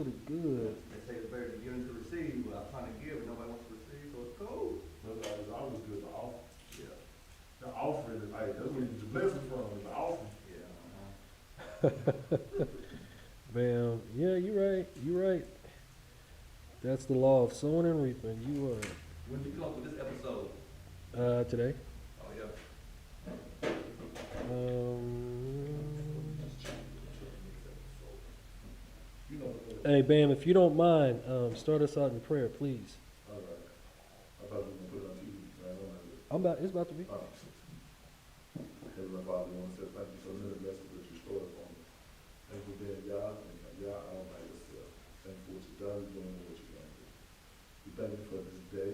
pretty good. They say it's better to give than to receive, but I'm trying to give and nobody wants to receive, so it's cold. That's why it's always good to offer. Yeah. The offering is like, that's where you get your blessing from, is the offering. Yeah. Bam. Yeah, you're right. You're right. That's the law of sowing and reaping. You When did you come up with this episode? today. Oh, yeah. You know, Hey, Bam, if you don't mind, start us out in prayer, please. all right. I thought you were gonna put it on TV, right? It's about to be. Heavenly Father, we want to say thank you for the blessings that you stored upon us. Thank you for being Yah and Yah all by yourself. Thank you for what you've done, doing, and what you're going to do. We thank you for this day.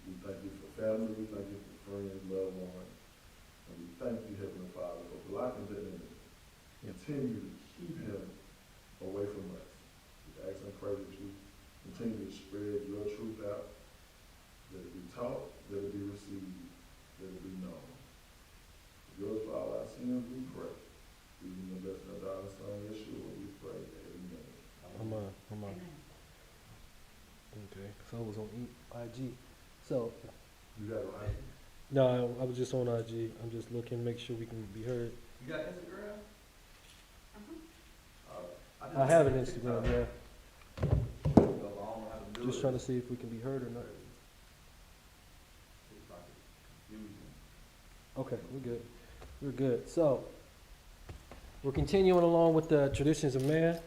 We thank you for family. We thank you for friends, loved ones. And we thank you, Heavenly Father, for blocking the enemy. Continue to keep him away from us. We ask and pray that you continue to spread your truth out. Let it be taught, let it be received, let it be known. Yours for all our sins, we pray. Using the blessing of our Son, Yeshua, we pray. Amen. I'm on. Okay, so I was on IG. So, You got it right. no, I was just on IG. I'm just looking, make sure we can be heard. You got Instagram? I have an Instagram, yeah. So I don't know how to do Just it. trying to see if we can be heard or not. It's like confusing. Okay, we're good. We're good. So, we're continuing along with the traditions of man.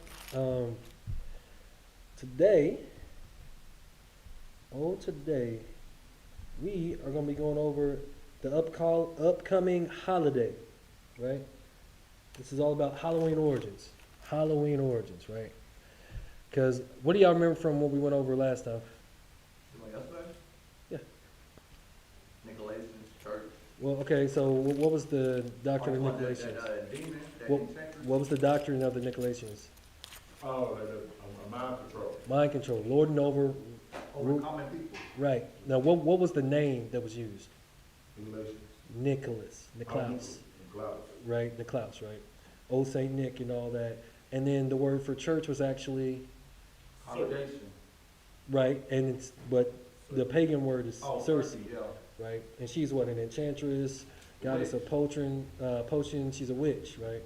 Today, we are going to be going over the upcoming holiday, right? This is all about Halloween origins. Halloween origins, right? Because what do y'all remember from what we went over last time? Somebody else back? Yeah. Nicolaitans, church. Well, okay, so what was the doctrine of Oh, that Nicolaitans? demon, that What, enchantress? what was the doctrine of the Nicolaitans? Oh, like a mind control. Mind control, lording over, Over common people. right. Now, what was the name that was used? Relations. Nicholas, Niklaus, Niklaus. right? Niklaus, right? Old Saint Nick and all that. And then the word for church was actually, Congregation. right, and it's, but the pagan word is Oh, Circe, Circe, yeah. right? And she's what, an enchantress, goddess of potion, she's a witch, right?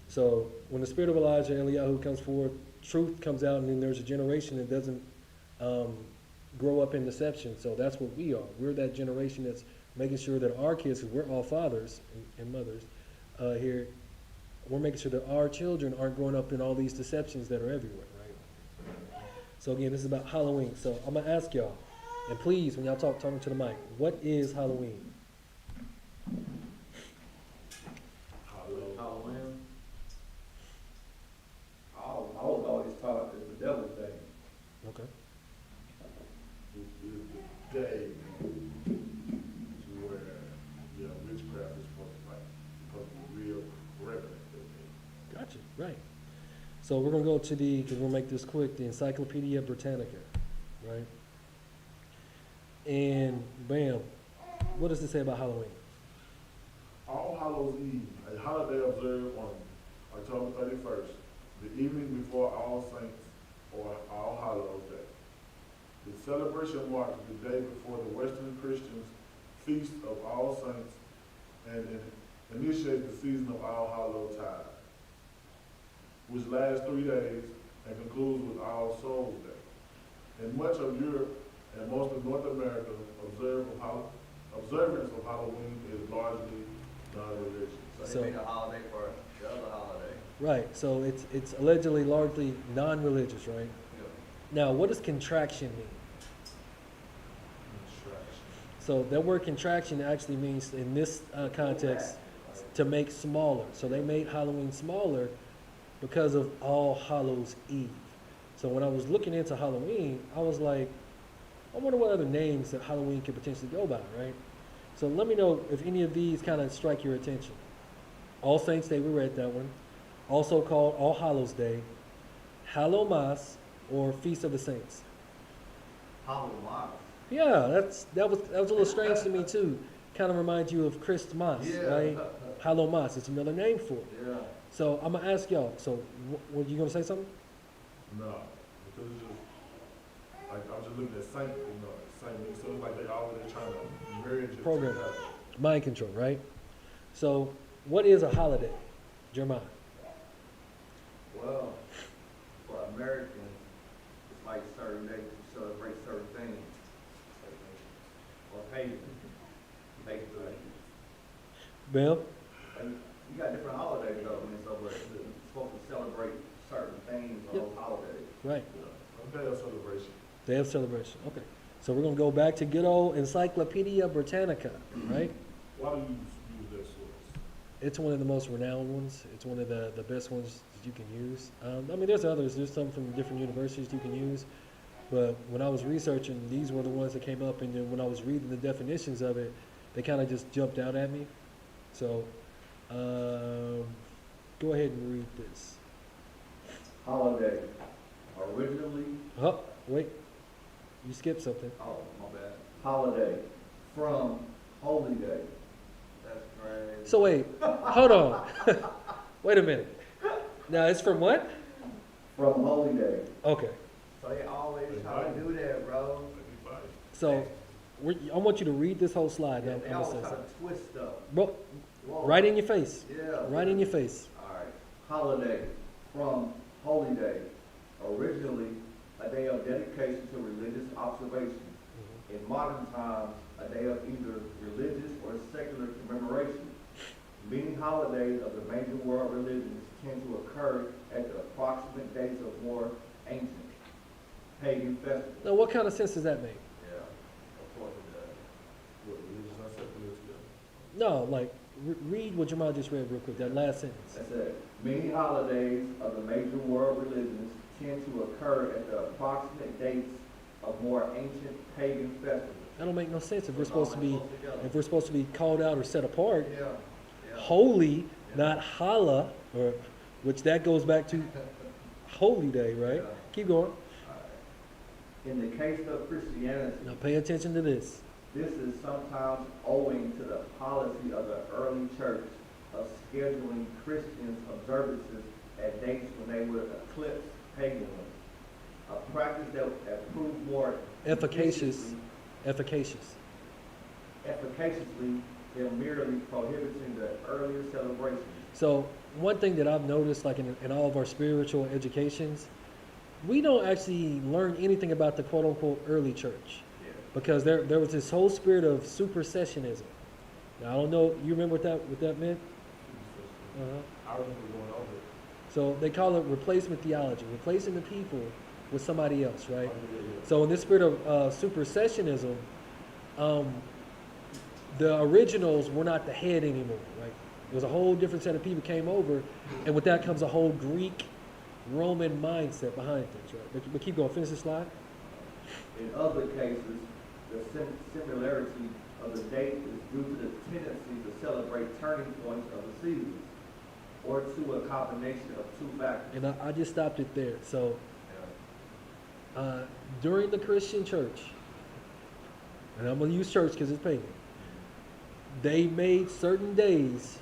So when the spirit of Elijah, Eliyahu comes forth, truth comes out, and then there's a generation that doesn't grow up in deception. So that's what we are. We're that generation that's making sure that our kids, because we're all fathers and mothers here, we're making sure that our children aren't growing up in all these deceptions that are everywhere, right? So again, this is about Halloween. So I'm gonna ask y'all, and please, when y'all talking to the mic, what is Halloween? Halloween. I was always taught it's the devil's day. Okay. This is the day to where, witchcraft is supposed to be real prevalent. Gotcha. Right. So we're gonna go to because we'll make this quick, the Encyclopedia Britannica, right? And bam, what does it say about Halloween? All Hallows Eve, a holiday observed on October 31st, the evening before All Saints or All Hallows Day. The celebration marks the day before the Western Christians' Feast of All Saints and initiates the season of All Hallows Tide, which lasts 3 days and concludes with All Souls Day. In much of Europe and most of North America, observance of Halloween is largely non-religious. So So- they made a holiday for the other holiday. Right. So it's allegedly largely non-religious, right? Yeah. Now, what does contraction mean? So that word contraction actually means, in this context, to make smaller. So they made Halloween smaller because of All Hallows Eve. So when I was looking into Halloween, I was like, I wonder what other names that Halloween could potentially go by, right? So let me know if any of these kind of strike your attention. All Saints Day, we read that one. Also called All Hallows Day, Hallowmas, or Feast of the Saints. Halloween. Yeah, that was a little strange to me too. Kind of reminds you of Christmas, Yeah. right? Hallowmas, it's another name for it. Yeah. So I'm gonna ask y'all. So, what you gonna say something? No, because it's just, like, I'm just looking at Saint, Saint, so it's like they always trying to merge it Program. together. Mind control, right? So, what is a holiday, Jeremiah? Well, for Americans, it's like certain days to celebrate certain things. Or pagan, basically. Bill? And you got different holidays though, I mean, so we're supposed to celebrate certain things on Yep. those holidays. Right. Yeah, a day of celebration. Day of celebration. Okay. So we're going to go back to good old Encyclopedia Britannica, right? Why do you use that source? It's one of the most renowned ones. It's one of the best ones that you can use. I mean, there's others. There's some from different universities you can use. But when I was researching, these were the ones that came up. And then when I was reading the definitions of it, they kind of just jumped out at me. So go ahead and read this. Holiday, originally, Oh, wait. You skipped something. oh, my bad. Holiday, from holy day. That's crazy. So wait, hold on. Wait a minute. Now it's from what? From holy day. Okay. So they always try to do that, bro. So I want you to read this whole slide. Yeah, Now, they I'm gonna always say try something. to twist stuff. Bro, Whoa. right in your face. Yeah. Right in your face. All right. Holiday, from holy day. Originally, a day of dedication to religious observation. In modern times, a day of either religious or secular commemoration. Many holidays of the major world religions tend to occur at the approximate dates of more ancient pagan festivals. Now, what kind of sense does that make? Yeah, of course it does. What, religious and secular together? No, like read what Jamal just read real quick. That last sentence. That's it. Many holidays of the major world religions tend to occur at the approximate dates of more ancient pagan festivals. That don't make no sense if we're supposed to be called out or set apart. Yeah, yeah. Holy, not holla, or which that goes back to holy day, right? Yeah. Keep going. In the case of Christianity, Now pay attention to this. this is sometimes owing to the policy of the early church of scheduling Christians' observances at dates when they would eclipse pagan ones. A practice that proved more Efficacious. Efficacious. efficaciously than merely prohibiting the earlier celebrations. So one thing that I've noticed, like in all of our spiritual educations, we don't actually learn anything about the quote unquote early church, because there was this whole spirit of supersessionism. Now I don't know, you remember what that meant? I remember going over it. So they call it replacement theology, replacing the people with somebody else, right? Yeah. So in this spirit of supersessionism, the originals were not the head anymore, right? There was a whole different set of people came over, and with that comes a whole Greek, Roman mindset behind things, right? But keep going, finish the slide. In other cases, the similarity of the date is due to the tendency to celebrate turning points of the seasons, or to a combination of two factors. And I just stopped it there. So during the Christian church, and I'm going to use church because it's pagan, they made certain days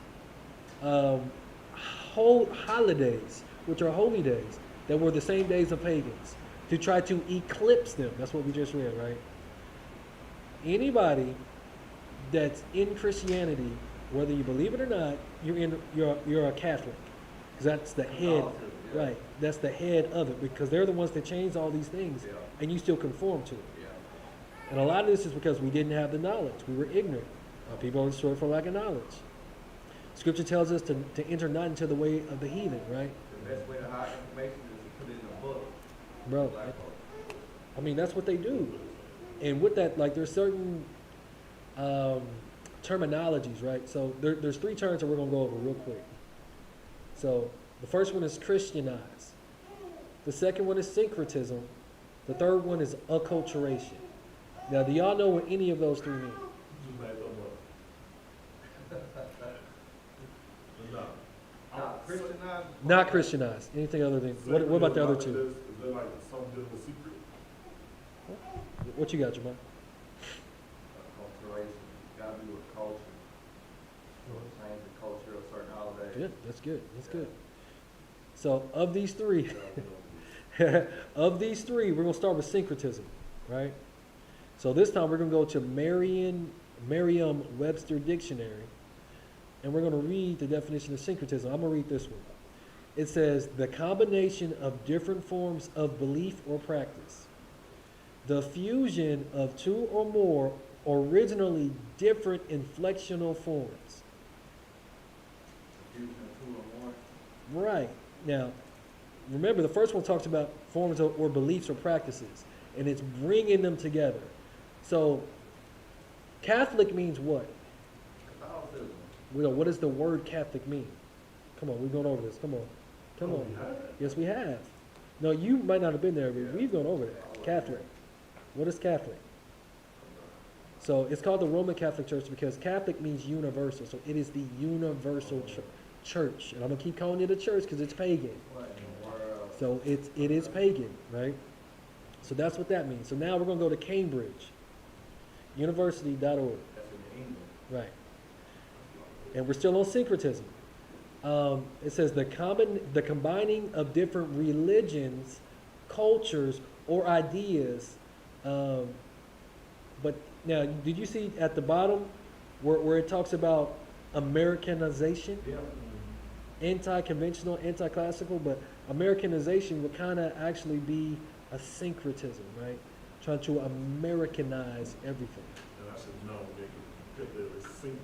holidays, which are holy days, that were the same days of pagans, to try to eclipse them. That's what we just read, right? Anybody that's in Christianity, whether you believe it or not, you're a Catholic, because that's the head, Yeah. right? That's the head of it, because they're the ones that changed all these things, Yeah. and you still conform to it. Yeah. And a lot of this is because we didn't have the knowledge. We were ignorant. People are destroyed for lack of knowledge. Scripture tells us to enter not into the way of the heathen, right? The best way to hide information is to put it in a book. Bro, Black book. I mean, that's what they do. And with that, like, there's certain terminologies, right? So there's three terms that we're going to go over real quick. So the first one is Christianize. The second one is syncretism. The third one is acculturation. Now, do y'all know what any of those three mean? Just made them up. Not Christianized. Not Christianize. Anything other than, what about the other two? Is there like something dealing with secret? What you got, Jamal? Acculturation. Gotta be with culture. Change the culture of certain holidays. Good, that's good, that's good. So of these three, Of these three, we're going to start with syncretism, right? So this time we're going to go to Merriam-Webster Dictionary, and we're going to read the definition of syncretism. I'm going to read this one. It says, the combination of different forms of belief or practice. The fusion of two or more originally different inflectional forms. Fusion of two or more. Right. Now, remember, the first one talks about forms or beliefs or practices, and it's bringing them together. So, Catholic means what? Catholicism. What does the word Catholic mean? Come on, we've gone over this. Come on. Come on. We have it. Yes, we have. No, you might not have been there, but Yeah. we've gone over that. Catholic. What is Catholic? So, it's called the Roman Catholic Church because Catholic means universal. So, it is the universal church. And I'm going to keep calling it a church because it's pagan. What in the world? So it is pagan, right? So that's what that means. So now we're going to go to Cambridge, university.org, That's in England. right? And we're still on syncretism. It says the combining of different religions, cultures, or ideas. But now, did you see at the bottom where it talks about Americanization? Yeah. Anti-conventional, anti-classical, but Americanization would kind of actually be a syncretism, right? Trying to Americanize everything. And I should know, they could put the sync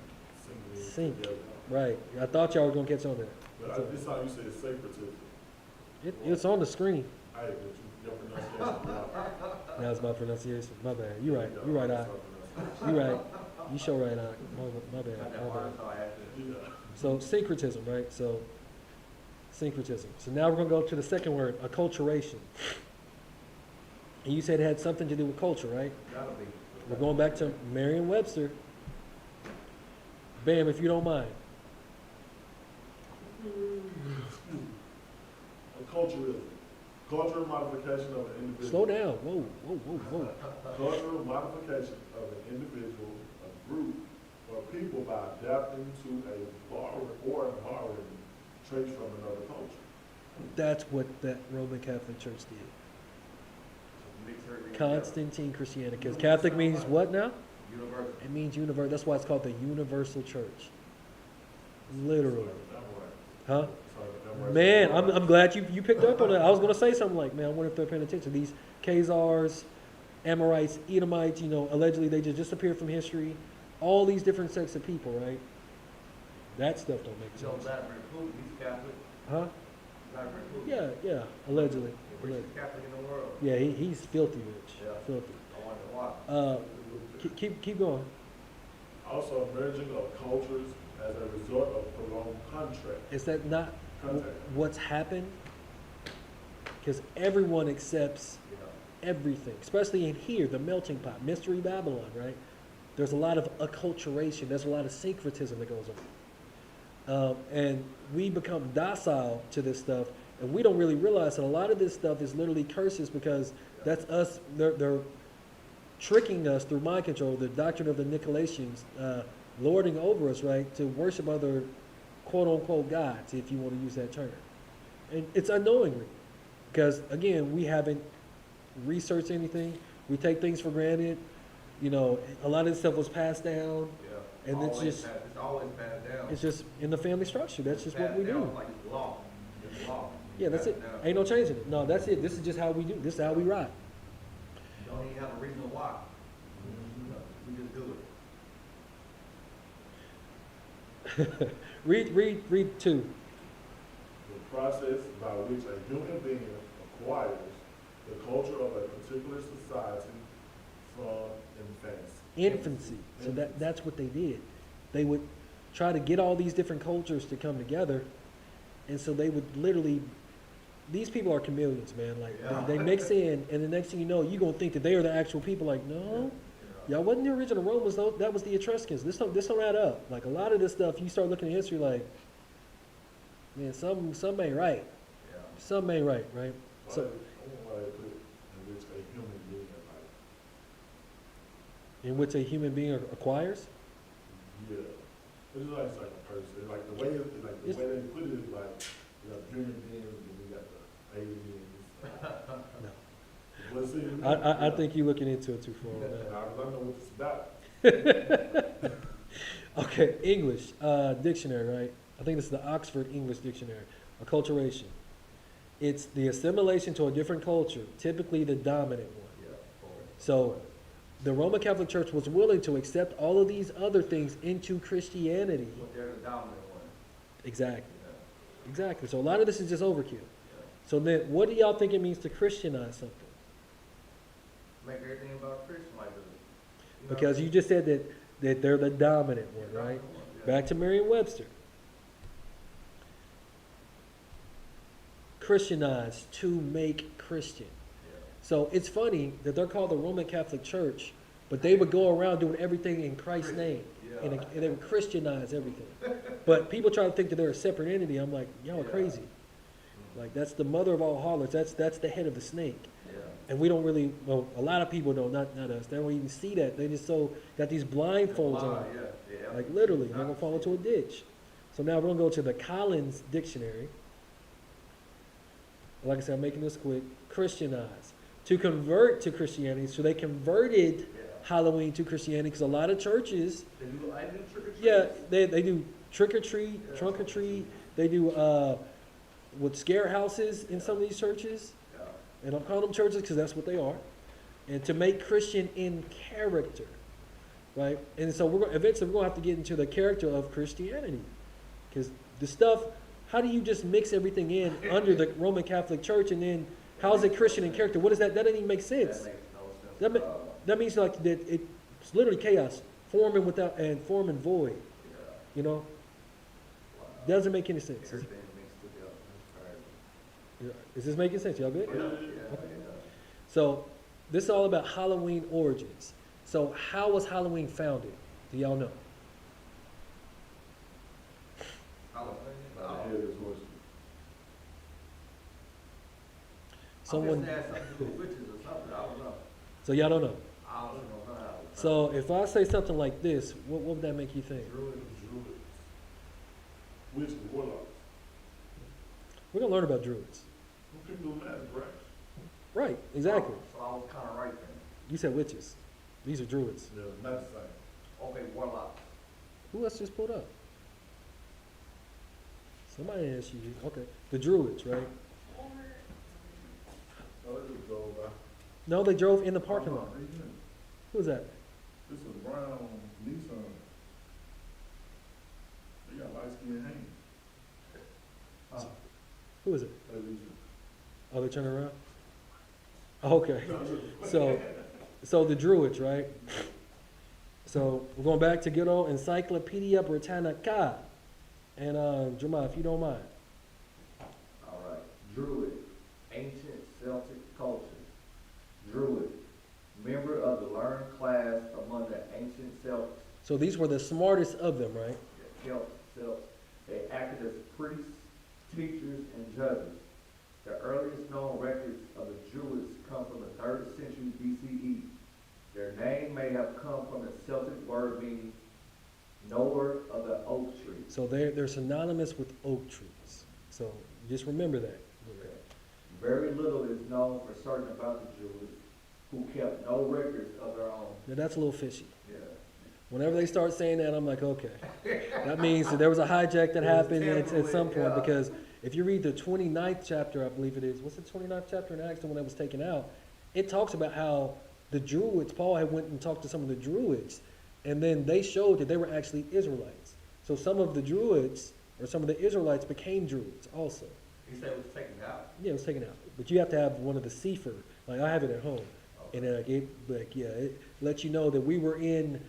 Sync. together. Right. I thought y'all were going to catch on that. But this time you said syncretism. It's on the screen. I but your pronunciation wrong. That was my pronunciation. My bad. You're right. You're right, I. You're right. You sure right, I. My bad. Got that My word, bad. so I had to. Yeah. So syncretism, right? So syncretism. So now we're going to go to the second word, acculturation. And you said it had something to do with culture, right? Gotta be. We're going back to Merriam-Webster. Bam, if you don't mind. Culturalism. Cultural modification of an individual. Slow down. Whoa, whoa, whoa, whoa. Cultural modification of an individual, a group, or people by adapting to a borrowing traits from another culture. That's what that Roman Catholic Church did. Mix everything together. Constantine Christianity. Because Catholic means what now? Universal. It means universal. That's why it's called the universal church. Literally. Huh? Man, I'm glad you picked up on that. I was going to say something like, man, I wonder if they're paying attention. These Khazars, Amorites, Edomites, allegedly they just disappeared from history. All these different sects of people, right? That stuff don't make So sense. Vladimir Putin, he's Catholic. Huh? Vladimir Putin. Yeah, allegedly. The richest Catholic in the world. Yeah, he's filthy rich. Yeah. Filthy. I wonder why. Keep going. Also, merging of cultures as a result of prolonged Is that not contact. what's happened? Because everyone accepts Yeah. everything, especially in here, the melting pot, Mystery Babylon, right? There's a lot of acculturation. There's a lot of syncretism that goes on. And we become docile to this stuff, and we don't really realize that a lot of this stuff is literally curses because that's us. They're tricking us through mind control, the doctrine of the Nicolaitans, lording over us, right, to worship other quote-unquote gods, if you want to use that term. And it's unknowingly because, again, we haven't researched anything. We take things for granted. A lot of this stuff was passed down. Yeah. And it's Always just- it's always passed down. It's just in the family structure. That's just what we Passed down do. Like it's law. It's law. Yeah, that's it. Passed down. Ain't no changing it. No, that's it. This is just how we do. This is how we rock. You don't even have a reason why. We just do it. Read two. The process by which a human being acquires the culture of a particular society from Infancy. So that's what they did. They would try to get all these different cultures to come together, and so they would literally. These people are chameleons, man. Like Yeah. they mix in, and the next thing you know, you're gonna think that they are the actual people. Like, no, y'all wasn't the original Romans. Though. That was the Etruscans. This don't add up. Like a lot of this stuff, you start looking at history, like, man, some ain't right. Yeah. Some ain't right, right? So why they put in which a human being in which a human being acquires. yeah. It's like a person. Like the way the It's- way they put it is like you have human beings and you got the aliens No. What's in I think you're looking into it too far on I that. don't know what it's about. Okay, English dictionary, right? I think this is the Oxford English Dictionary. Acculturation. It's the assimilation to a different culture, typically the dominant one. Yeah. So the Roman Catholic Church was willing to accept all of these other things into Christianity. But they're the dominant one. Exactly. Yeah. Exactly. So a lot of this is just overkill. Yeah. So then, what do y'all think it means to Christianize something? Make everything about Christian like this. You know? Because you just said that they're the dominant one, Yeah, right? yeah. Back to Merriam-Webster. Christianize, to make Christian. Yeah. So it's funny that they're called the Roman Catholic Church, but they would go around doing everything in Christ's name. Yeah. And they would Christianize everything. But people try to think that they're a separate entity. I'm like, y'all are Yeah. crazy. Like, that's the mother of all harlots. That's the head of the snake. Yeah. And we don't really, well, a lot of people don't, not us. They don't even see that. They just got these blindfolds on. Yeah. Yeah. Like, literally, they're going to fall into a ditch. So now we're going to go to the Collins Dictionary. Like I said, I'm making this quick. Christianize. To convert to Christianity. So they converted Yeah. Halloween to Christianity because a lot of churches, They do, I do trick or treat. yeah, they do trick or treat, Yeah. trunk or treat. They do with scare houses in some of these churches. Yeah. And I'll call them churches because that's what they are. And to make Christian in character, right? And so eventually we're going to have to get into the character of Christianity. Because the stuff, how do you just mix everything in under the Roman Catholic Church and then how is it Christian in character? What is that? That doesn't even make sense. That makes no sense. That ma- at all. That means like that it's literally chaos, form and form and void. Yeah. You know, Wow. doesn't make any sense. Everything mixed together. That's crazy. Is this making sense? Y'all good? Yeah. Okay. Yeah. So this is all about Halloween origins. So how was Halloween founded? Do y'all know? Halloween. By the head of his horse. Someone. I'm guessing it has something to do with witches or something. I don't know. So y'all don't know. I don't know how. So if I say something like this, what would that make you think? Druids. Witches, warlocks. We're gonna learn about druids. Who can do magic, right? Right, exactly. So I was kind of right then. You said witches. These are druids. Yeah, not the same. Okay, warlock. Who else just pulled up? Somebody asked you. Okay, the druids, right? Oh, it was gold, right? No, they drove in the parking lot. Who was that? This was brown Nissan. They got light skin hands. Who was it? That is Oh, they turned around? Okay. So the druids, right? So we're going back to good old Encyclopedia Britannica. And Jamal, if you don't mind. All right. Druid, ancient Celtic culture. Druid, member of the learned class among the ancient Celtics. So these were the smartest of them, right? Celts. They acted as priests, teachers, and judges. The earliest known records of the Druids come from the 3rd century BCE. Their name may have come from the Celtic word meaning knower of the oak tree. So they're synonymous with oak trees. So just remember that. Very little is known for certain about the Druids, who kept no records of their own. Now that's a little fishy. Yeah. Whenever they start saying that, I'm like, okay. That means that there was a hijack that happened at some point, Yeah. because if you read the 29th chapter, I believe it is, what's the 29th chapter in Acts, the one that was taken out? It talks about how the Druids, Paul had went and talked to some of the Druids, and then they showed that they were actually Israelites. So some of the Druids, or some of the Israelites became Druids also. He said it was taken out. Yeah, it was taken out. But you have to have one of the Sefer, like I have it at home. And it lets you know that we were in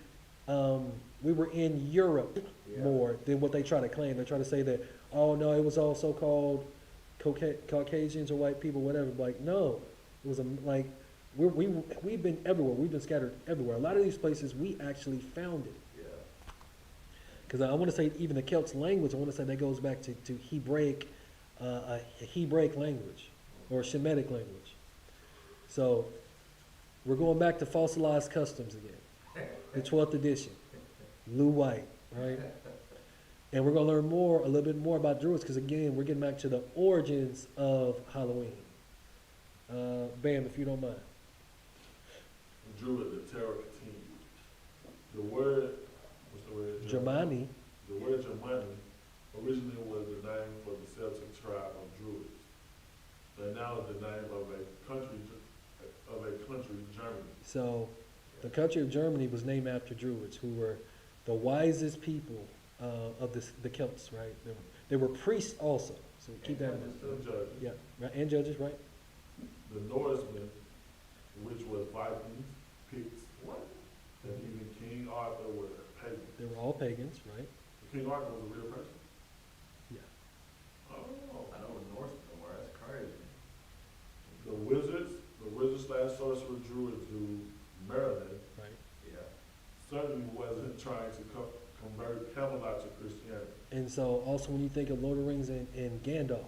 Europe Yeah. more than what they try to claim. They try to say that, oh no, it was all so-called Caucasians or white people, whatever. Like no, it was we've been everywhere. We've been scattered everywhere. A lot of these places we actually founded. Yeah. Because I want to say even the Celts language, I want to say that goes back to Hebraic, a Hebraic language or Shemitic language. So we're going back to fossilized customs again. The 12th edition, Lou White, right? And we're going to learn a little bit more about Druids, because again, we're getting back to the origins of Halloween. Bam, if you don't mind. Druid, the terror continued. The word, what's the word? Germani. The word Germani originally was the name for the Celtic tribe of Druids. They now is the name of a country, Germany. So the country of Germany was named after Druids, who were the wisest people of the Celts, right? They were priests also. So keep that in mind. And judges. Yeah, right, and judges, right? The Norsemen, which was Vikings, Picts, and even King Arthur were pagans. They were all pagans, right? King Arthur was a real person. Yeah. Oh. I know the Norsemen were, that's crazy. The wizards/sorcerer druids who Merlin Right. Yeah. certainly wasn't trying to convert Camelot to Christianity. And so also when you think of Lord of the Rings and Gandalf,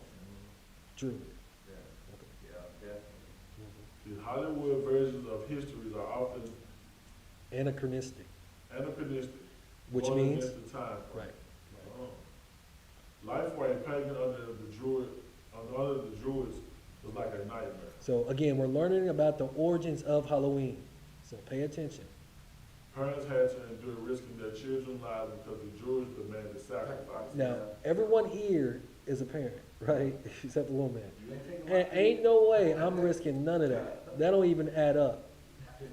Druid. Yeah, Okay. yeah, definitely. The Hollywood versions of histories are often Anachronistic, anachronistic, which going means, against the time. right. Oh. Life for a pagan under the Druids was like a nightmare. So again, we're learning about the origins of Halloween. So pay attention. Parents had to endure risking their children's lives because the Druids demanded sacrifice. Now, everyone here is a parent, right? Except the little man. You ain't taking And my ain't no way I'm risking none of that. That don't even add up.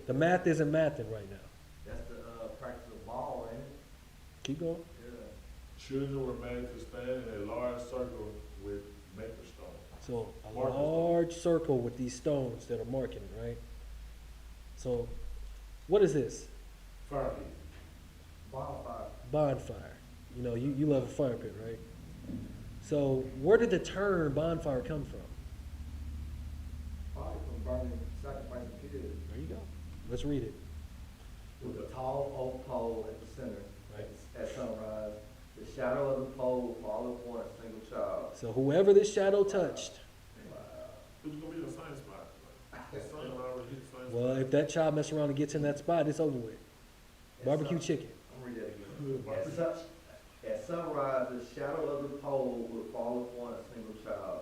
The math isn't mathing right now. That's the practice of ball, ain't it? Keep going. Yeah. Children were made to stand in a large circle with maker stones. So a Markers. large circle with these stones that are marking it, right? So what is this? Fire pit. Bonfire. Bonfire. You know, you love a fire pit, right? So where did the term bonfire come from? Probably from burning, sacrificing kids. There you go. Let's read it. With a tall oak pole at the center, Right. at sunrise, the shadow of the pole will fall upon a single child. So whoever this shadow touched, Wow. Who's gonna be in the same spot? Like, the sun already hit the same well, spot. if that child messes around and gets in that spot, it's over with. Barbecue chicken. I'm gonna read that again. At sunrise, the shadow of the pole will fall upon a single child.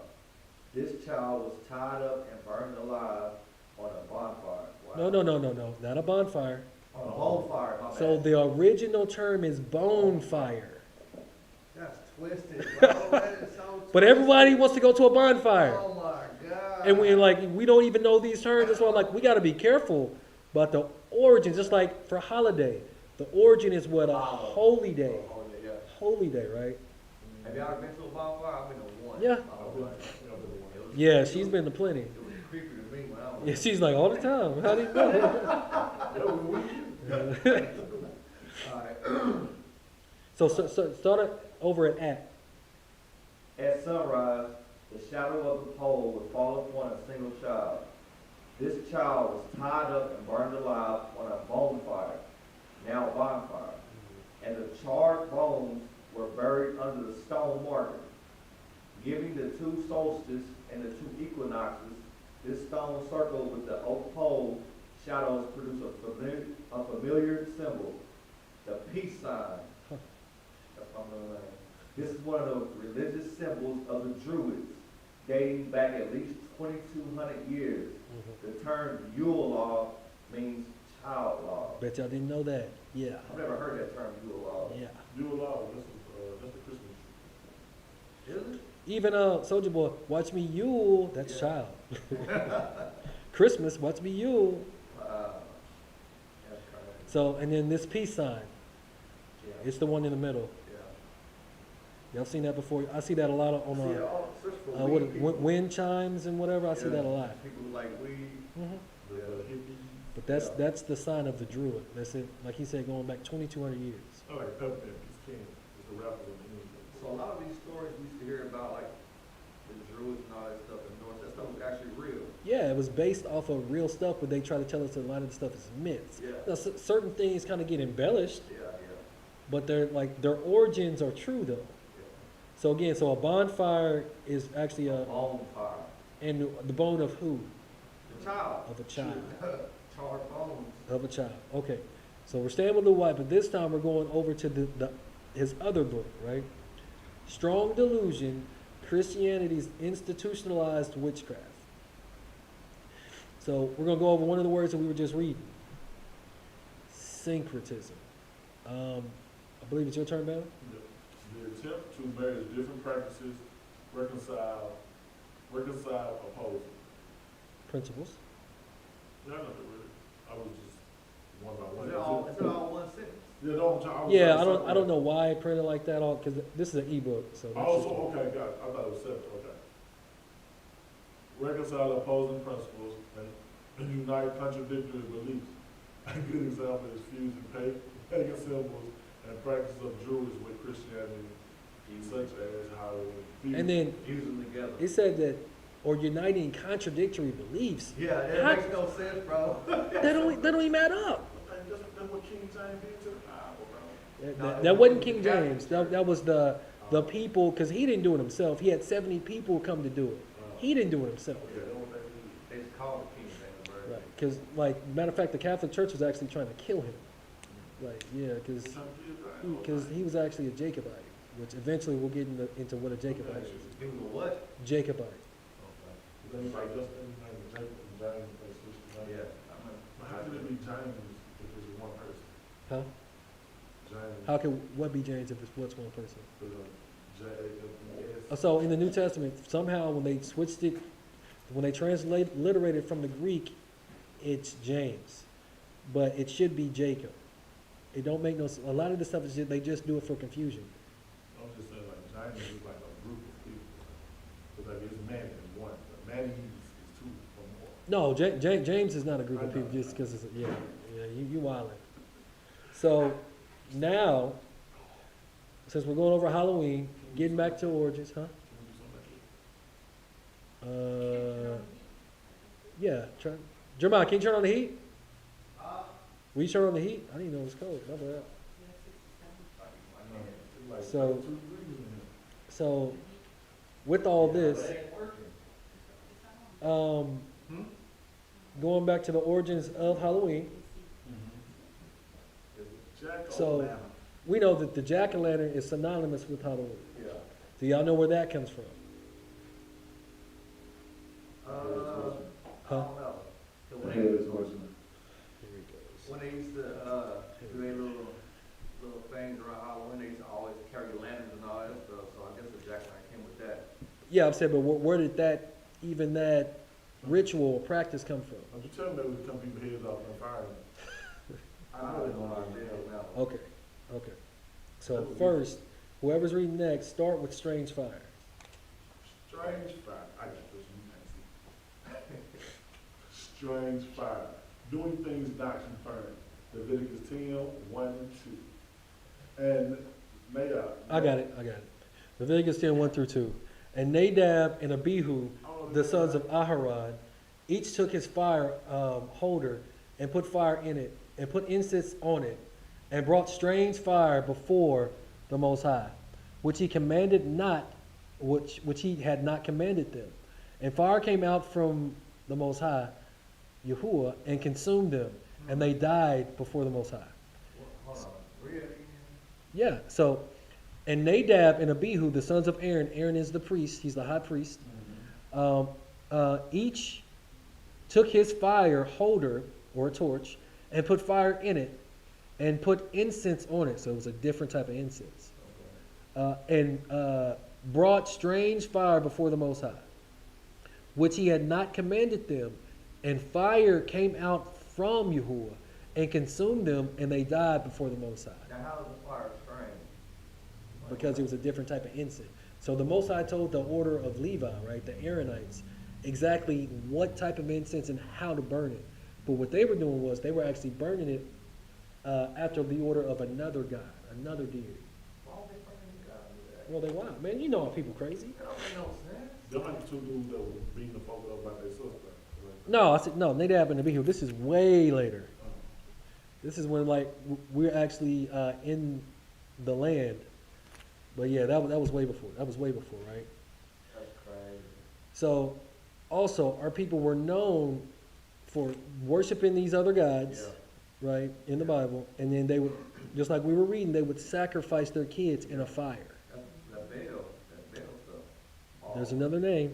This child was tied up and burned alive on a bonfire. Wow. No, not a bonfire. On a bonfire, my So bad. the original term is bonfire. That's twisted, bro. That is so But everybody wants to go to a bonfire. Oh my God. And we don't even know these terms. That's why I'm like, we gotta be careful about the origin. Just like for holiday, the origin is what? A holy day. Oh, yeah, yeah. Holy day, right? Have y'all been to a bonfire? I've been to one. Yeah. I've been the one. Yeah, she's been to plenty. It was creepy to me when I was. Yeah, she's like all the time. How do you know? Yeah, we Alright. So start it over at. At sunrise, the shadow of the pole would fall upon a single child. This child was tied up and burned alive on a bonfire, now bonfire, and the charred bones were buried under the stone marker. Giving the two solstices and the two equinoxes, this stone circle with the oak pole shadows produce a familiar symbol, the peace sign. That's what I'm gonna name. This is one of the religious symbols of the Druids, dating back at least 2,200 years. The term Yule log means child log. Bet y'all didn't know that. Yeah. I've never heard that term Yule log. Yeah. You allow that's the Christmas tree. Is it? Even Soldier Boy, watch me Yule. That's child. Christmas, watch me Yule. Wow. That's crazy. So, and then this peace sign. Yeah. It's the one in the middle. Yeah. Y'all seen that before? I see that a lot on See, all search for what, weed people. wind chimes and whatever. I see Yeah. that a lot. People who like weed. hmm The hippies. But that's Yeah. the sign of the Druid. That's it. Like he said, going back 2,200 years. I like Peppermint, Peace King. It's the rapper in the music. So a lot of these stories we used to hear about, like the Druids and all that stuff in the North, that stuff was actually real. Yeah, it was based off of real stuff, but they try to tell us that a lot of the stuff is myths. Yeah. Now, certain things kind of get embellished, Yeah, yeah, but they're like their origins are true though. yeah. So again, so a bonfire is actually a Bonfire. and the bone of who? The child. Of a child. Charred bones. Of a child. Okay. So we're staying with Lil White, but this time we're going over to his other book, right? Strong Delusion, Christianity's Institutionalized Witchcraft. So we're gonna go over one of the words that we were just reading. Syncretism. I believe it's your turn, man. The attempt to marry different practices, reconcile opposing. Principles. Yeah, I know that word. I was just one by one. Is it all one sentence? Yeah, no, I was Yeah, trying to I don't know why I printed like that on, because this is an ebook, so. that's Oh, just- so, okay, got it. I thought it was separate, okay. Reconcile opposing principles and unite contradictory beliefs. A good example is fusing pagan symbols and practices of Jews with Christianity, such as Halloween. And then Use them together. it said that, or uniting contradictory beliefs. Yeah, that How- makes no sense, bro. That don't even add up. And that's what King James did to the Bible, bro. That wasn't King James. That was the people, because he didn't do it himself. He had 70 people come to do it. He didn't do it himself. Yeah, that's what they They just call it King James, bro. Right. Because, like, matter of fact, the Catholic Church was actually trying to kill him. Like, yeah, because he was actually a Jacobite, which eventually we'll get into what a Jacobite is. He was a what? Jacobite. Okay. Then like Justin and Jacob and James, they switched the name. Yeah. But how could it be James if it's one person? Huh? James. How can what be James if it's what's one person? J-A-W-S. So in the New Testament, somehow when they switched it, when they transliterated from the Greek, it's James, but it should be Jacob. It don't make no sense. A lot of the stuff is just, they just do it for confusion. I'm just saying, like, James is like a group of people. But like, it's Manny is one, but Manny is two or more. No, James is not a group of people just because it's yeah, you wildin'. So now, since we're going over Halloween, getting back to origins, huh? Yeah. Jeremiah, can you turn on the heat? Will you turn on the heat? I didn't know it was cold. My bad. So, with all this, going back to the origins of Halloween, so we know that the jack-o'-lantern is synonymous with Halloween. Yeah. Do y'all know where that comes from? I Huh? don't know. 'Cause when Here they, it is, question. Here he goes. when they used to, do their little things around Halloween, they used to always carry lanterns and all that stuff, so I guess the jack-o'-lantern came with that. Yeah, I'm saying, but where did that ritual or practice come from? I'm just telling them to come people's heads off and fire them. I have no idea now. Okay. So first, whoever's reading next, start with strange fire. Strange fire. I got this, you can't see. Strange fire. Doing things not confirmed. Leviticus 10, 1 and 2. And Nadab. I got it. Leviticus 10, 1 through 2. And Nadab and Abihu, the sons of Aharon, each took his fire holder and put fire in it, and put incense on it, and brought strange fire before the Most High, which he commanded not, which he had not commanded them. And fire came out from the Most High, Yahuwah, and consumed them, and they died before the Most High. Hold on. Read it again. Yeah, so, and Nadab and Abihu, the sons of Aaron, Aaron is the priest, he's the high priest, each took his fire holder, or a torch, and put fire in it, and put incense on it, so it was a different type of incense, and brought strange fire before the Most High, which he had not commanded them, and fire came out from Yahuwah, and consumed them, and they died before the Most High. Now, how is the fire strange? Because it was a different type of incense. So the Most High told the order of Levi, right, the Aaronites, exactly what type of incense and how to burn it. But what they were doing was they were actually burning it after the order of another god, another deity. Why would they burn God with that? Well, they wild, man. You know how people crazy. That don't make no sense. They're like the two dudes that were beating the folk up by their sister. No, I said no. Nadab and Abihu. This is way later. This is when like we're actually in the land. But yeah, that was way before. That was way before, right? That's crazy. So, also, our people were known for worshiping these other gods, right, in the Bible, and then they would, just like we were reading, they would sacrifice their kids in a fire. That Baal stuff. There's another name,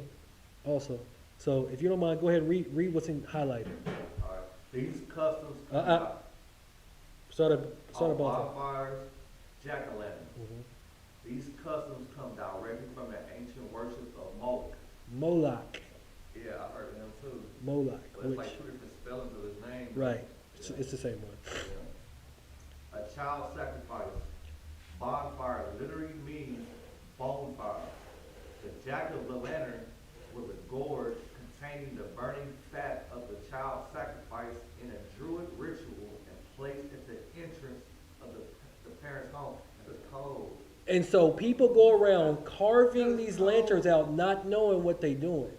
also. So if you don't mind, go ahead and read what's in highlighted. All right. These customs come Uh-uh. about Start on about bonfires, jack-o'-lanterns. that. These customs come directly from the ancient worship of Moloch. Moloch. Yeah, I heard of him too. Moloch. But it's Which, like two different spellings of his name. right. Yeah. It's the same one. Yeah. A child sacrifice. Bonfire literally means bonfire. The jack-o'-lantern was a gourd containing the burning fat of the child sacrifice in a druid ritual and placed at the entrance of the parent's home. It's cold. And so people go around carving these lanterns out, not knowing what they're doing.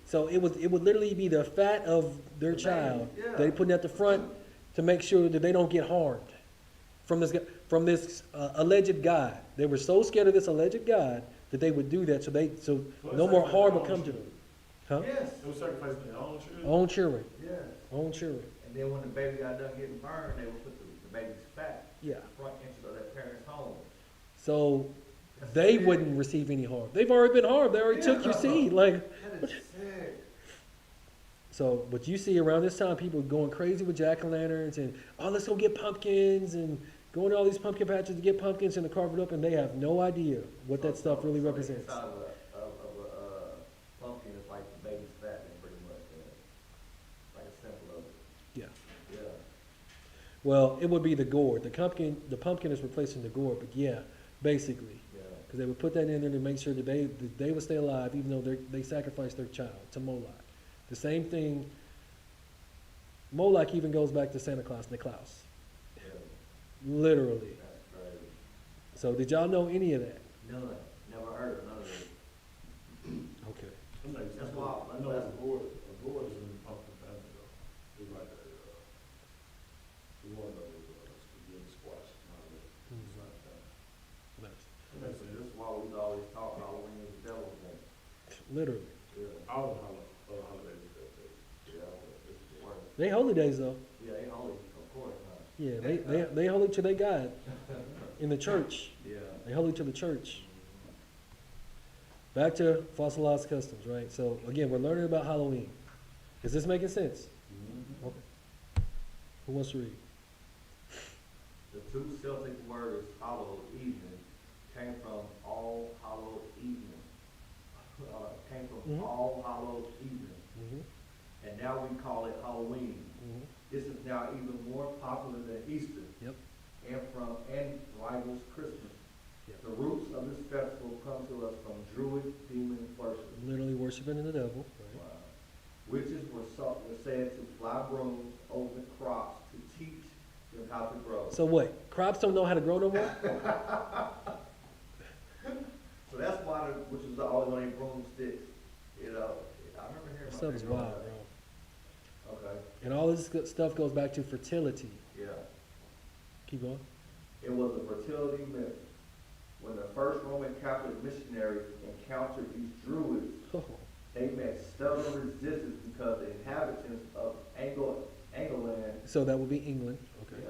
So it would literally be the fat of their The child baby, yeah. they putting at the front to make sure that they don't get harmed from this alleged God. They were so scared of this alleged God that they would do that so no more harm would come to them. Huh? Yes. They were sacrificing their own children. Own children. Yes. Own children. And then when the baby got done getting burned, they would put the baby's fat Yeah. in the front entrance of their parents' home. So That's they sick. wouldn't receive any harm. They've already been harmed. They already took your seed. Like, That is sick. so what you see around this time, people going crazy with jack-o'-lanterns and, oh, let's go get pumpkins and going to all these pumpkin patches to get pumpkins and to carve it up, and they have no idea what that stuff really So represents. The inside of a pumpkin is like the baby's fat, and pretty much, like a symbol of it. Yeah. Yeah. Well, it would be the gourd. The pumpkin is replacing the gourd, but yeah, basically. Yeah. Because they would put that in there to make sure that they would stay alive, even though they sacrificed their child to Moloch. The same thing, Moloch even goes back to Santa Claus, Niklaus. Yeah. Literally. That's crazy. So did y'all know any of that? None. Never heard of none of it. Okay. That's why- I know a gourd is in the pumpkin family though. It's like one of those spaghetti squash. It's not that. Nice. That makes sense. This is why we always talk Halloween is the devil's thing. Literally. Yeah. All the holidays are that day. Yeah. It's the worst. They holy days though. Yeah, they holy, of course, huh? Yeah, they holy to their God in the church. Yeah. They holy to the church. Back to fossilized customs, right? So again, we're learning about Halloween. Is this making sense? Mm-hmm. Okay. Who wants to read? The two Celtic words hallowed evening came from all hallowed evening. Mhm. All hallowed evening. Mm-hmm. And now we call it Halloween. Mm-hmm. This is now even more popular than Easter. Yep. And rivals Christmas. Yep. The roots of this festival come to us from Druid demon worship. Literally worshiping the devil. Right? Wow. Witches were said to fly brooms over the crops to teach them how to grow. So what? Crops don't know how to grow no more? So that's why the witches are always on their broomsticks. You know, I remember hearing This about stuff is that wild, growing bro. up. Okay, And all this stuff goes back to fertility. yeah. Keep going. It was a fertility myth. When the first Roman Catholic missionaries encountered these Druids, Oh, they met stubborn resistance because the inhabitants of England, so that would be England. Okay.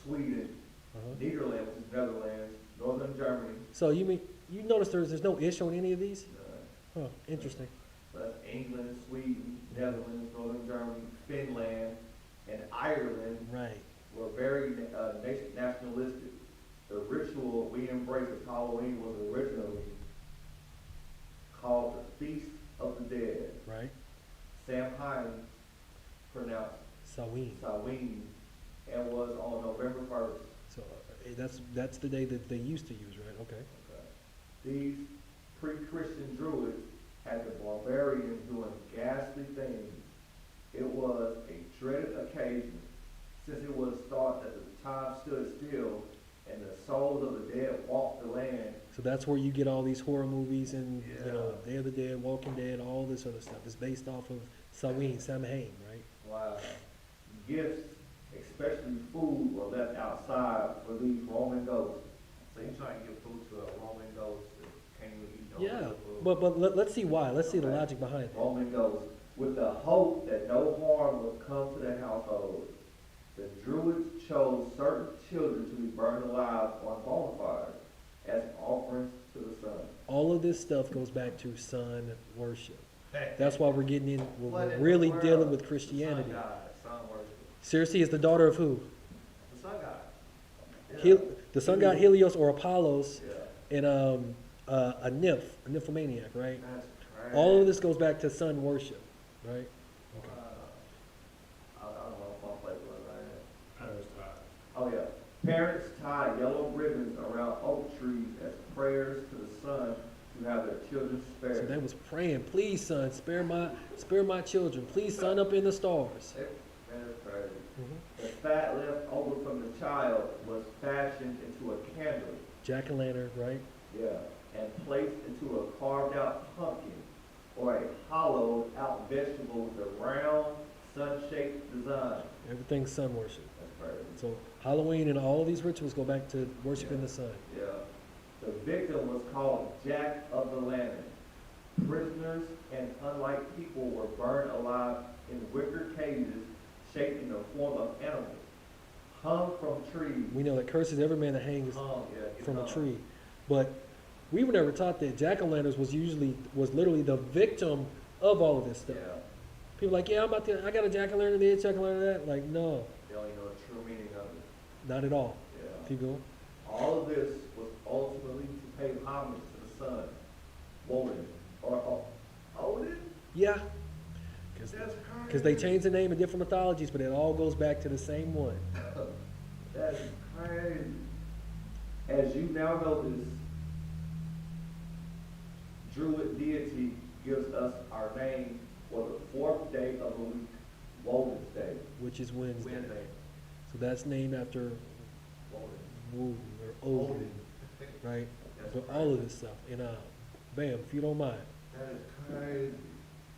Sweden, Uh-huh. Netherlands, which is Netherlands, Northern Germany, So you notice there's no ish on any of these? Oh, interesting. so that's England, Sweden, Netherlands, Northern Germany, Finland, and Ireland Right. were very nationalistic. The ritual we embrace as Halloween was originally called the Feast of the Dead. Right. Samhain, pronounced Samhain. Samhain, and was on November 1st. So that's the day that they used to use, right? Okay. These pre-Christian Druids had the barbarians doing ghastly things. It was a dreaded occasion, since it was thought that the time stood still and the souls of the dead walked the land. So that's where you get all these horror movies and Yeah. Day of the Dead, Walking Dead, all this other stuff. It's based off of Samhain, right? Wow. Gifts, especially food, were left outside for these Roman ghosts. So you're trying to give food to a Roman ghost that can't even eat no Yeah, real food. but let's see why. Let's see the Okay. logic behind it. Roman ghosts, with the hope that no harm would come to the household. The Druids chose certain children to be burned alive on bonfires as offerings to the sun. All of this stuff goes back to sun worship. That's why we're getting in, What we're in the really world? dealing with The Christianity. sun god, sun worship. Seriously, is the daughter of who? The sun god. Yeah. The sun god Helios or Apollos, Yeah. and a nymphomaniac, right? That's crazy. All of this goes back to sun worship, right? Okay. I don't know if I'll play with that. Parents tied. Oh, yeah. Parents tie yellow ribbons around oak trees as prayers to the sun to have their children So spared. they was praying, please, son, spare my children. Please, sun up in the stars. Man, that's crazy. Mhm. The fat left over from the child was fashioned into a candle. Jack-o'-lantern, right? Yeah. And placed into a carved out pumpkin or a hollowed out vegetable with a round, sun-shaped design. Everything's sun worship. That's crazy. So Halloween and all of these rituals go back to worshiping the sun. Yeah. The victim was called Jack of the Lantern. Prisoners and unlike people were burned alive in wicker cages shaped in the form of animals, hung from trees. We know that curses every man that hangs Hung, yeah, get from a hung. tree. But we were never taught that jack-o'-lanterns was literally the victim of all of this Yeah. stuff. People like, yeah, I got a jack-o'-lantern this, jack-o'-lantern that. Like, no, They don't even know the true meaning of it. not at all. Yeah. Keep going. All of this was ultimately to pay homage to the sun, Woden, or Odin? Yeah, That's because they changed the name in different mythologies, but it all goes back to the same one. That's crazy. As you now know this, Druid deity gives us our name for the fourth day of the week, Woden's Day. Which is Wednesday. Wednesday. So that's named after Woden. Woden or Odin, right? That's But crazy. all of this stuff. And bam, if you don't mind, That is crazy.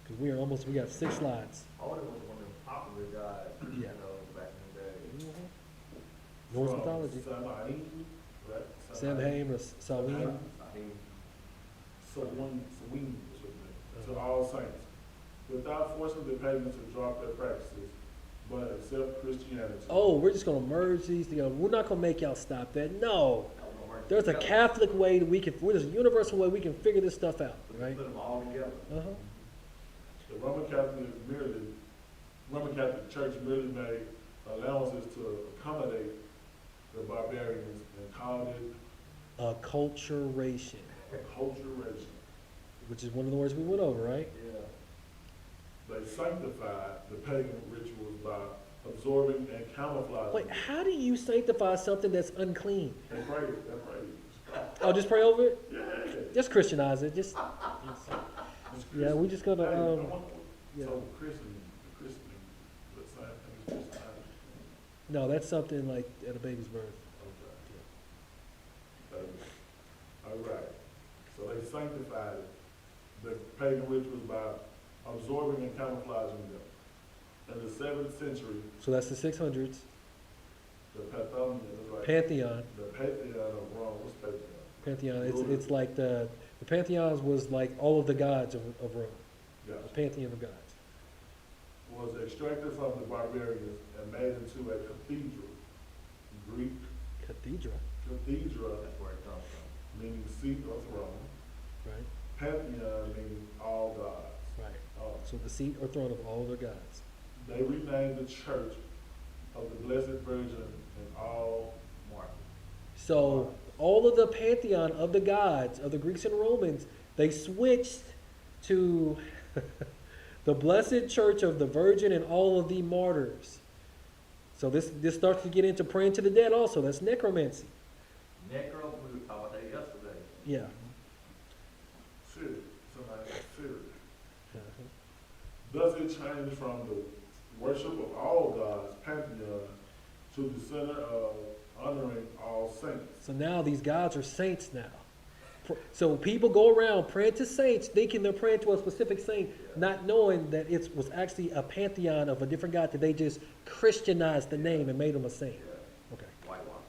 because we got 6 slides. Odin was one of the popular guys, Yeah. back in the day. Norse From mythology. Samhain, right? Samhain or Samhain. I mean, Samhain is what it meant. To all saints, without forcing the pagans to drop their practices, but accept Christianity. Oh, we're just gonna merge these together. We're not gonna make y'all stop that. No, I don't know where there's a to go. Catholic way that there's a universal way we can figure this stuff out, We can right? put them all together. Uh-huh. The Roman Catholic Church merely made allowances to accommodate the barbarians and called it Acculturation, acculturation. which is one of the words we went over, right? Yeah. They sanctified the pagan rituals by absorbing and camouflaging. Wait, how do you sanctify something that's unclean? They prayed. Oh, just pray over it? Yeah. Just Christianize it. Just yeah, we just gonna yeah. So Christian, the same thing as Christian. No, that's something like at a baby's birth. Okay. All right. So they sanctified the pagan rituals by absorbing and camouflaging them. In the 7th century, So that's the 600s. the Pantheon is like Pantheon. the Pantheon of Rome. What's Pantheon? Pantheon. It's like the Pantheons was like all of the gods of Rome. The Gotcha. Pantheon of gods. Was extracted from the barbarians and made into a cathedral. Greek Cathedra, cathedra, That's where it comes from. meaning seat or throne. right? Pantheon meaning all gods. Right. Oh. So the seat or throne of all their gods. They renamed the Church of the Blessed Virgin and all Mark. So all of the pantheon of the gods of the Greeks and Romans, they switched to the Blessed Church of the Virgin and all of the martyrs. So this starts to get into praying to the dead also. That's necromancy. Necro, we were talking about that yesterday. Yeah. Syria. Somebody Syria. Uh-huh. Thus it changed from the worship of all gods, Pantheon, to the center of honoring all saints. So now these gods are saints now. So people go around praying to saints, thinking they're praying to a specific saint, not knowing that it was actually a pantheon of a different god, that they just Christianized the name and made them a saint. Yeah. Okay. Whitewash.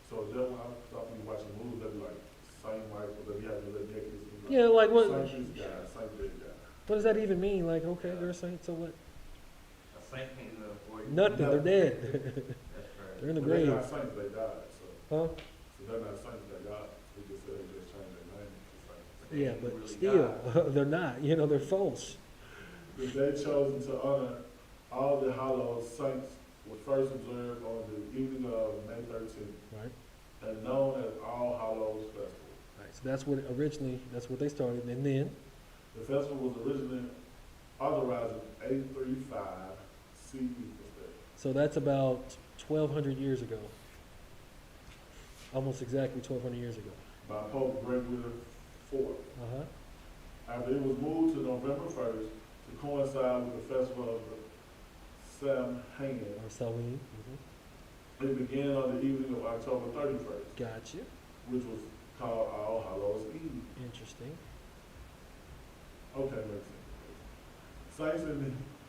So just when I stop you watching movies, they'll be like, Saint Michael, they'll be having their necklace. and Yeah, like what? Saint this guy, Saint that guy. What does that even mean? Like, okay, they're saints, so what? A saint can't do nothing for you. Nothing. They're dead. That's crazy. They're in the But they're grave. not saints, they died. So, Huh? so they're not saints, they died. They just said they just changed their name to saints. They Yeah, ain't but really still, God. they're not, you know, they're false. The day chosen to honor all the hallowed saints was first observed on the evening of May 13th Right. and known as All Hallows Festival. Right. So that's what originally, that's what they started. And then, The festival was originally authorized in 835 CE. so that's about 1,200 years ago. Almost exactly 1,200 years ago. By Pope Gregory IV. Uh-huh. After it was moved to November 1st to coincide with the festival of the Samhain, Or Samhain. it began on the evening of October 31st, Gotcha. which was called All Hallows Eve. Interesting. Okay, makes sense.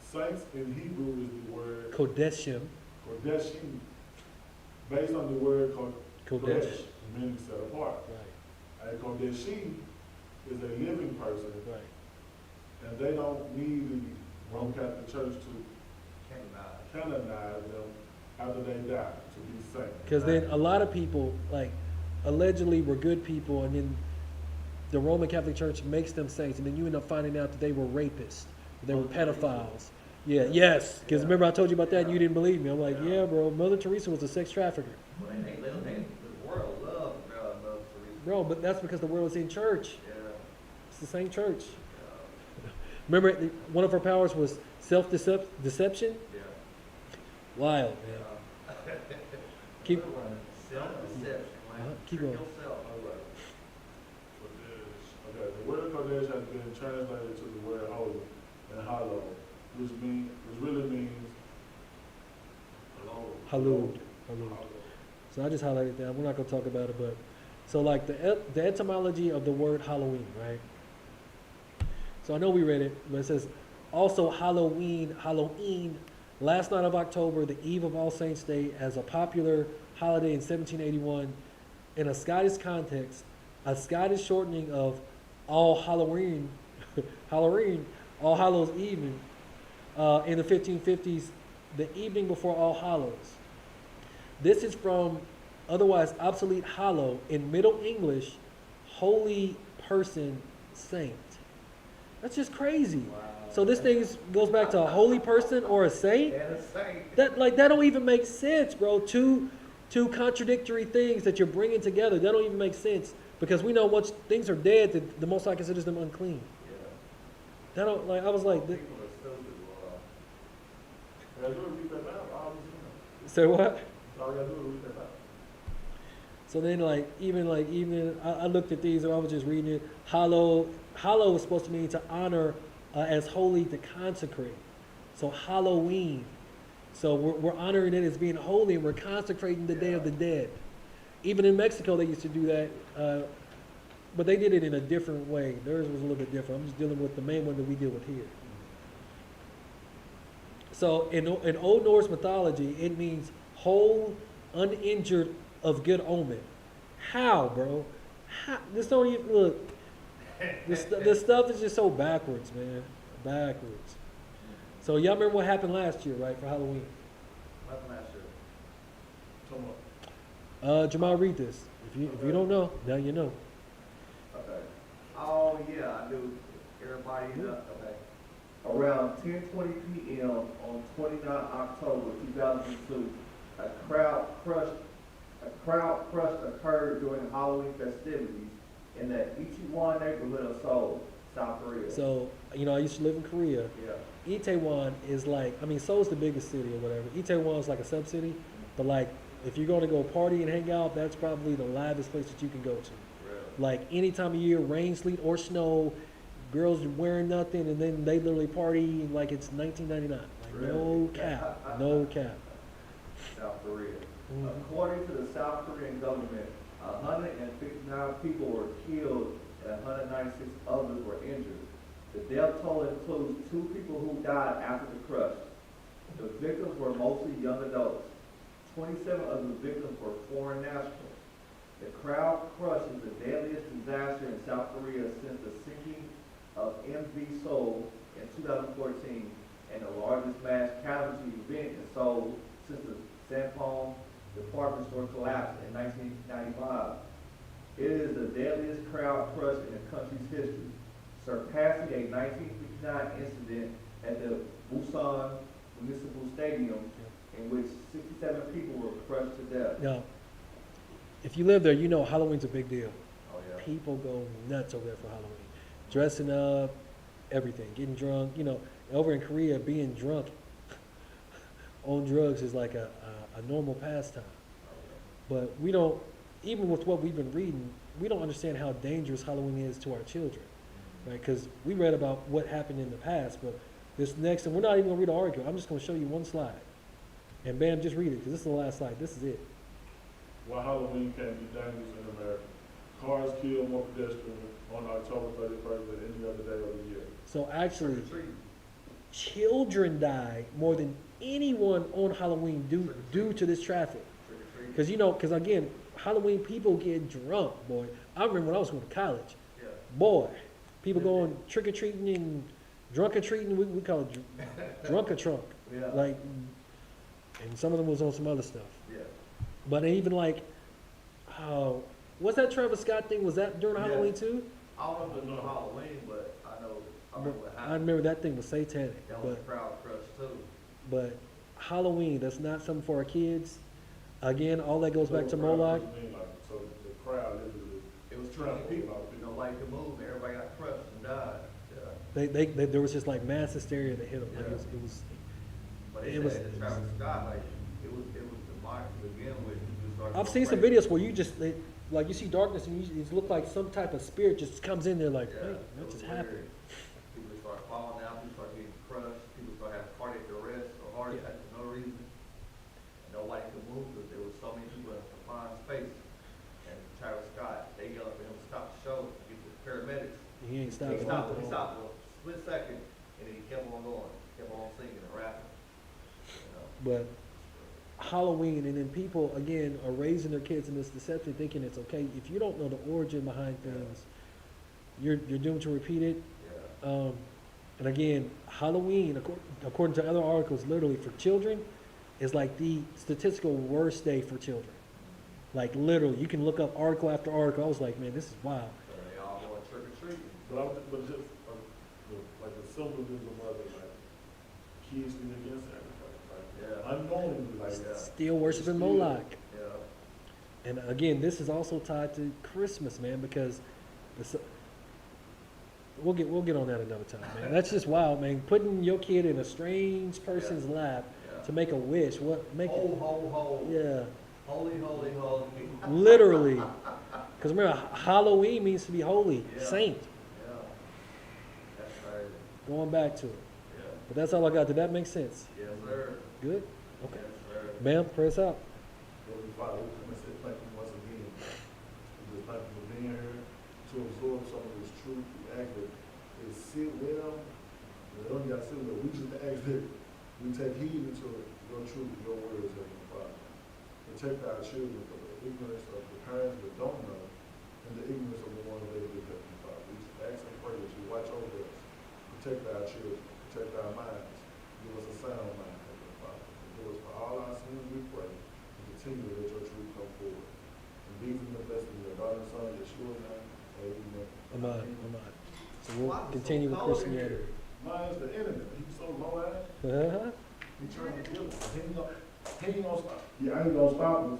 Saints in Hebrew is the word Kodeshim. Kodeshim, based on the word Kodesh. meaning set apart. Right. And Kodeshim is a living person, Right. and they don't need the Roman Catholic Church to canonize them after they die to be saints. Because then a lot of people, like, allegedly were good people, and then the Roman Catholic Church makes them saints, and then you end up finding out that they were rapists, they were pedophiles. Yeah, yes. Because remember I told you about that, and you didn't believe me. I'm like, yeah, bro, Mother Teresa was a sex trafficker. Well, the world love Mother Teresa. Bro, but that's because the world is in church. Yeah. It's the same church. Yeah. Remember, one of her powers was self-deception? Yeah. Wild, man. Yeah. Keep, Self-deception. keep Trick going. yourself. Kodesh. Okay, the word Kodesh has been translated to the word holy and hollow, which really means Hallowed. Hallowed. So I just highlighted that. We're not going to talk about it, but so like the etymology of the word Halloween, right? So I know we read it, but it says also Halloween, last night of October, the eve of All Saints' Day, as a popular holiday in 1781. In a Scottish context, a Scottish shortening of All Halloween, All Hallows Evening, in the 1550s, the evening before All Hallows. This is from otherwise obsolete hallow in Middle English, holy person, saint. That's just crazy. Wow. So this thing goes back to a holy person or a saint. And a saint. That don't even make sense, bro. Two contradictory things that you're bringing together. That don't even make sense because we know once things are dead, the Most High considers them unclean. Yeah. That don't like I was like. People are stupid. I do read that out. Say what? All I gotta do is read that out. So then, even I looked at these and I was just reading it. Hallow is supposed to mean to honor as holy, to consecrate. So Halloween. So we're honoring it as being holy, and we're consecrating the Day of the Dead. Even in Mexico, they used to do that, but they did it in a different way. Theirs was a little bit different. I'm just dealing with the main one that we deal with here. So in Old Norse mythology, it means whole, uninjured, of good omen. How, bro? How? This don't even look. This stuff is just so backwards, man. Backwards. So y'all remember what happened last year, right, for Halloween? What happened last year? Come on. Jamal, read this. If you don't know, now you know. Okay. Oh, yeah, I do. Everybody, okay. Around 10:20 p.m. on 29 October 2002, a crowd crush occurred during Halloween festivities in the Itaewon neighborhood of Seoul, South Korea. So, I used to live in Korea. Yeah. Itaewon is like, Seoul's the biggest city or whatever. Itaewon is like a sub-city, but like, if you're going to go party and hang out, that's probably the livest place that you can go to. Really? Like any time of year, rain, sleet, or snow, girls wearing nothing, and then they literally party like it's 1999. Like no cap, no cap. South Korea. Mhm. According to the South Korean government, 159 people were killed and 196 others were injured. The death toll includes 2 people who died after the crush. The victims were mostly young adults. 27 of the victims were foreign nationals. The crowd crush is the deadliest disaster in South Korea since the sinking of MV Seoul in 2014 and the largest mass casualty event in Seoul since the Sanpong department store collapsed in 1995. It is the deadliest crowd crush in the country's history, surpassing a 1959 incident at the Busan Municipal Stadium in which 67 people were crushed to death. Now, if you live there, you know Halloween's a big deal. Oh, yeah. People go nuts over there for Halloween. Dressing up, everything, getting drunk. You know, over in Korea, being drunk on drugs is like a normal pastime. But we don't, even with what we've been reading, we don't understand how dangerous Halloween is to our children, right? Because we read about what happened in the past, but this next, and we're not even going to read the article. I'm just going to show you one slide. And bam, just read it, because this is the last slide. This is it. Why Halloween can be dangerous in America. Cars kill more pedestrians on October 31st than any other day of the year. So actually, Trick-or-treating. children die more than anyone on Halloween due to this traffic. Trick-or-treating. Because, you know, because again, Halloween people get drunk, boy. I remember when I was going to college, Yeah. boy, people going trick-or-treating and drunk-or-treating, we call it drunk-or-trunk. Yeah. Like, and some of them was on some other stuff. Yeah. But even like, oh, what's that Travis Scott thing? Was that during Yeah. Halloween too? I don't know if it was on Halloween, but I remember what I happened. remember that thing was satanic. That was a But, crowd crush too. but Halloween, that's not something for our kids. Again, all that goes back to Moloch. So the crowd literally, It was Trying trying to people, people. you know, like to move, and everybody got crushed and died. Yeah. They there was just like mass hysteria that hit them. Like Yeah. it was But It it was- was Travis Scott, like it was demonic to begin with. You started I've going seen some crazy. videos where you just like you see darkness and it look like some type of spirit just comes in there like, Yeah, hey, it what was just weird. happened? People start falling down, people start getting crushed, people start having cardiac arrest or heart Yeah. attack for no reason. And nobody could move because there was so many people in a confined space. And Travis Scott, they yelled for him to stop the show, to get the paramedics. He ain't He stopping. stopped for a split second, and then he kept on going, kept on singing and rapping. You know? But Halloween, and then people again are raising their kids in this deception, thinking it's okay. If you don't know the origin behind Yeah. things, you're doomed to repeat it. Yeah. And again, Halloween, according to other articles, literally for children, is like the statistical worst day for children. Like literally, you can look up article after article. I was like, man, this is wild. So they all going trick or treating. but just like the symbolism of it, like kids being against sacrifice, like Yeah. unknowingly, like Yeah. Still worshiping Still. Moloch. Yeah. And again, this is also tied to Christmas, man, because this, we'll get on that another time, man. That's just wild, man. Putting your kid in a strange person's lap Yeah. to make a wish. What make Ho, it? ho, ho. Yeah, Holy, holy, holy. literally. Because remember, Halloween means to be holy, Yeah. saint. Yeah. That's crazy. Going back to it. Yeah. But that's all I got. Did that make sense? Yes, sir. Good. Okay. Yes, sir. Ma'am, press out. Lord, Father, we come and say thank you once again. We just thank you for being here to absorb some of this truth. We ask that it sit well. We don't got to sit well. We just ask that we take heed into your truth, your words, Heavenly Father. Protect our children from the ignorance of the parents that don't know and the ignorance of the one they do, Heavenly Father. We just ask and pray that you watch over us. Protect our children. Protect our minds. Give us a sound mind, Heavenly Father. Give us for all our sins, we pray. Continue to let your truth come forward. And these are the blessings of your daughter and son, Yeshua name. Amen. Amen. So Why we'll is it continue so with cold in Christianity. Mine's the enemy. He's so low-eyed. Uh-huh. He trying to kill us. He ain't gonna stop. Yeah, I ain't gonna stop us.